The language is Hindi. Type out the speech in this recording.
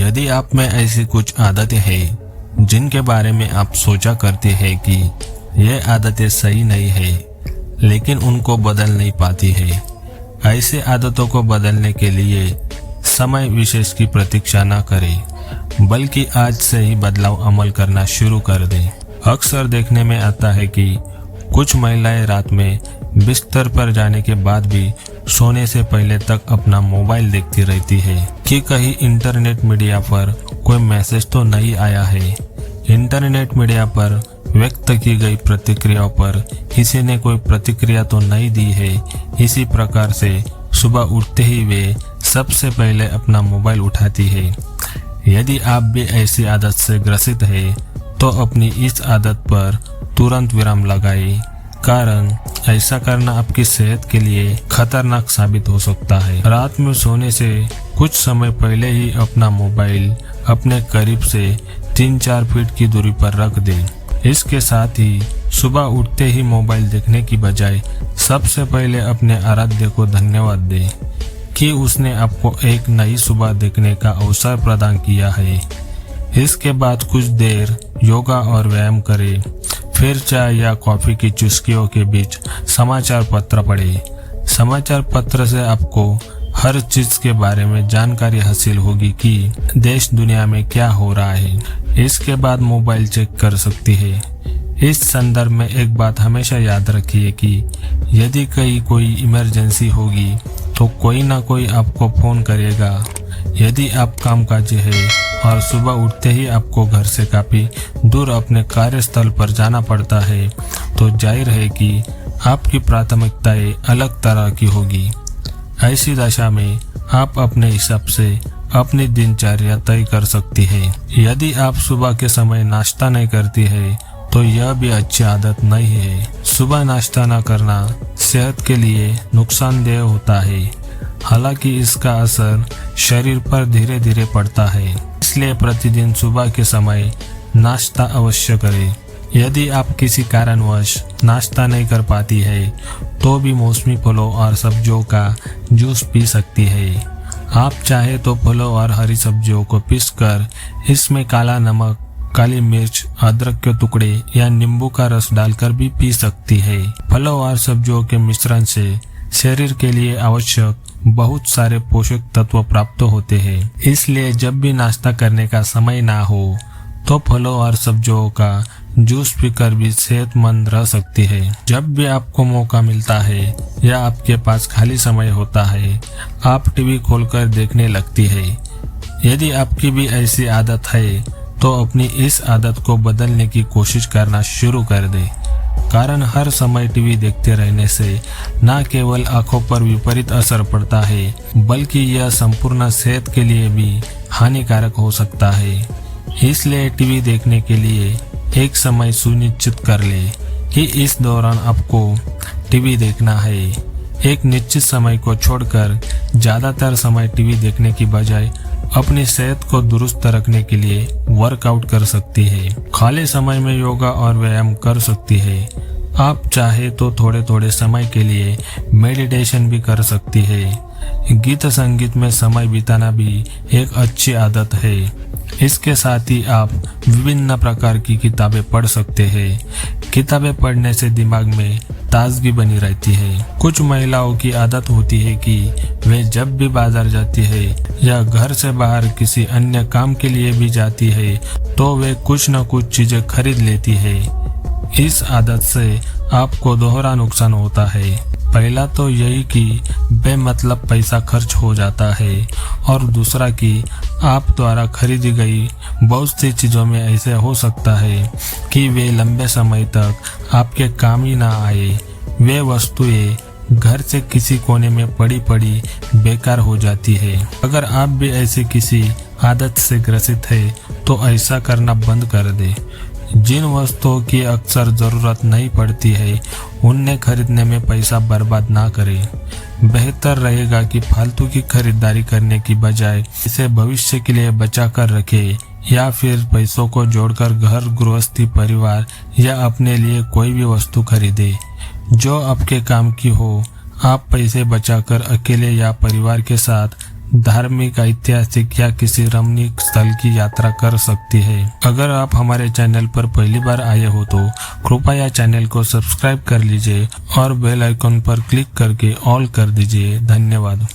यदि आप में ऐसी कुछ आदतें हैं जिनके बारे में आप सोचा करते हैं कि ये आदतें सही नहीं है, लेकिन उनको बदल नहीं पाती है, ऐसे आदतों को बदलने के लिए समय विशेष की प्रतीक्षा न करें, बल्कि आज से ही बदलाव अमल करना शुरू कर दें। अक्सर देखने में आता है कि कुछ महिलाएं रात में बिस्तर पर जाने के बाद भी सोने से पहले तक अपना मोबाइल देखती रहती है कि कहीं इंटरनेट मीडिया पर कोई मैसेज तो नहीं आया है। इंटरनेट मीडिया पर व्यक्त की गई प्रतिक्रियाओं पर किसी ने कोई प्रतिक्रिया तो नहीं दी है। इसी प्रकार से सुबह उठते ही वे सबसे पहले अपना मोबाइल उठाती है। यदि आप भी ऐसी आदत से ग्रसित है तो अपनी इस आदत पर तुरंत विराम लगाएं, कारण ऐसा करना आपकी सेहत के लिए खतरनाक साबित हो सकता है। रात में सोने से कुछ समय पहले ही अपना मोबाइल अपने करीब से 3-4 फीट की दूरी पर रख दें। इसके साथ ही सुबह उठते ही मोबाइल देखने की बजाय सबसे पहले अपने आराध्य को धन्यवाद दें कि उसने आपको एक नई सुबह देखने का अवसर प्रदान किया है। इसके बाद कुछ देर योगा और व्यायाम करें, फिर चाय या कॉफी की चुस्कियों के बीच समाचार पत्र पढ़ें। समाचार पत्र से आपको हर चीज के बारे में जानकारी हासिल होगी कि देश दुनिया में क्या हो रहा है। इसके बाद मोबाइल चेक कर सकती है। इस संदर्भ में एक बात हमेशा याद रखिए कि यदि कहीं कोई इमरजेंसी होगी तो कोई ना कोई आपको फोन करेगा। यदि आप कामकाजी है और सुबह उठते ही आपको घर से काफी दूर अपने कार्यस्थल पर जाना पड़ता है, तो जाहिर है कि आपकी प्राथमिकताएं अलग तरह की होगी। ऐसी दशा में आप अपने हिसाब से अपनी दिनचर्या तय कर सकती है। यदि आप सुबह के समय नाश्ता नहीं करती है तो यह भी अच्छी आदत नहीं है। सुबह नाश्ता न करना सेहत के लिए नुकसानदेह होता है, हालांकि इसका असर शरीर पर धीरे धीरे पड़ता है। इसलिए प्रतिदिन सुबह के समय नाश्ता अवश्य करें। यदि आप किसी कारणवश नाश्ता नहीं कर पाती है तो भी मौसमी फलों और सब्जियों का जूस पी सकती है। आप चाहे तो फलों और हरी सब्जियों को पीसकर इसमें काला नमक, काली मिर्च, अदरक के टुकड़े या नींबू का रस डालकर भी पी सकती है। फलों और सब्जियों के मिश्रण से शरीर के लिए आवश्यक बहुत सारे पोषक तत्व प्राप्त होते हैं। इसलिए जब भी नाश्ता करने का समय ना हो तो फलों और सब्जियों का जूस पीकर भी सेहतमंद रह सकती है। जब भी आपको मौका मिलता है या आपके पास खाली समय होता है, आप टीवी खोलकर देखने लगती है। यदि आपकी भी ऐसी आदत है तो अपनी इस आदत को बदलने की कोशिश करना शुरू कर दे, कारण हर समय टीवी देखते रहने से न केवल आंखों पर विपरीत असर पड़ता है, बल्कि यह संपूर्ण सेहत के लिए भी हानिकारक हो सकता है। इसलिए टीवी देखने के लिए एक समय सुनिश्चित कर ले कि इस दौरान आपको टीवी देखना है। एक निश्चित समय को छोड़कर ज्यादातर समय टीवी देखने की बजाय अपनी सेहत को दुरुस्त रखने के लिए वर्कआउट कर सकती है। खाली समय में योगा और व्यायाम कर सकती है। आप चाहे तो थोड़े थोड़े समय के लिए मेडिटेशन भी कर सकती है। गीत संगीत में समय बिताना भी एक अच्छी आदत है। इसके साथ ही आप विभिन्न प्रकार की किताबें पढ़ सकते हैं। किताबें पढ़ने से दिमाग में ताजगी बनी रहती है। कुछ महिलाओं की आदत होती है कि वे जब भी बाजार जाती है या घर से बाहर किसी अन्य काम के लिए भी जाती है तो वे कुछ न कुछ चीजें खरीद लेती है। इस आदत से आपको दोहरा नुकसान होता है। पहला तो यही कि बेमतलब पैसा खर्च हो जाता है, और दूसरा कि आप द्वारा खरीदी गई बहुत सी चीजों में ऐसे हो सकता है कि वे लंबे समय तक आपके काम ही ना आए। वे वस्तुएं घर से किसी कोने में पड़ी पड़ी बेकार हो जाती है। अगर आप भी ऐसे किसी आदत से ग्रसित है तो ऐसा करना बंद कर दे। जिन वस्तुओं की अक्सर जरूरत नहीं पड़ती है उन्हें खरीदने में पैसा बर्बाद ना करें। बेहतर रहेगा कि फालतू की खरीदारी करने की बजाय इसे भविष्य के लिए बचा कर रखें, या फिर पैसों को जोड़कर घर गृहस्थी, परिवार या अपने लिए कोई भी वस्तु खरीदे जो आपके काम की हो। आप पैसे बचाकर अकेले या परिवार के साथ धार्मिक, ऐतिहासिक या किसी रमणीक स्थल की यात्रा कर सकती है। अगर आप हमारे चैनल पर पहली बार आए हो तो कृपया चैनल को सब्सक्राइब कर लीजिए और बेल आइकन पर क्लिक करके ऑल कर दीजिए। धन्यवाद।